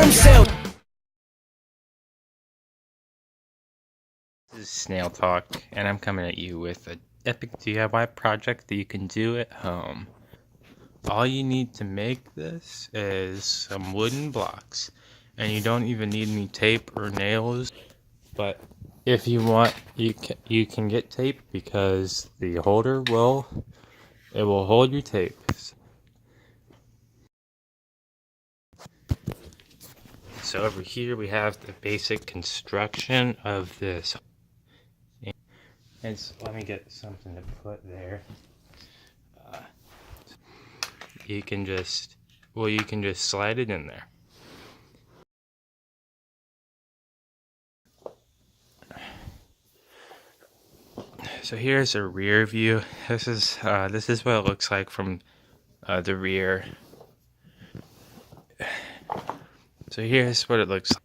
themselves. This is Snail Talk, and I'm coming at you with an epic DIY project that you can do at home. All you need to make this is some wooden blocks, and you don't even need any tape or nails. But if you want, you can get tape because the holder will hold your tape. So over here we have the basic construction of this. And so let me get something to put there. You can just slide it in there. So here's a rear view. This is what it looks like from the rear. So here's what it looks like.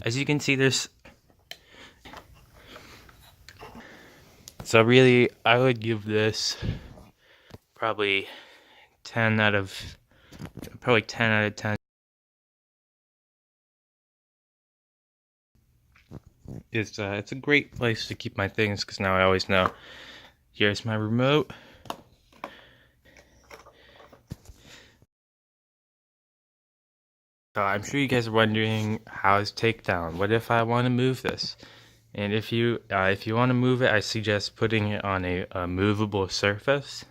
As you can see, so really I would give this probably 10 out of 10. It's a great place to keep my things because now I always know. Here's my remote. So I'm sure you guys are wondering, how's takedown? What if I want to move this? And if you want to move it, I suggest putting it on a movable surface.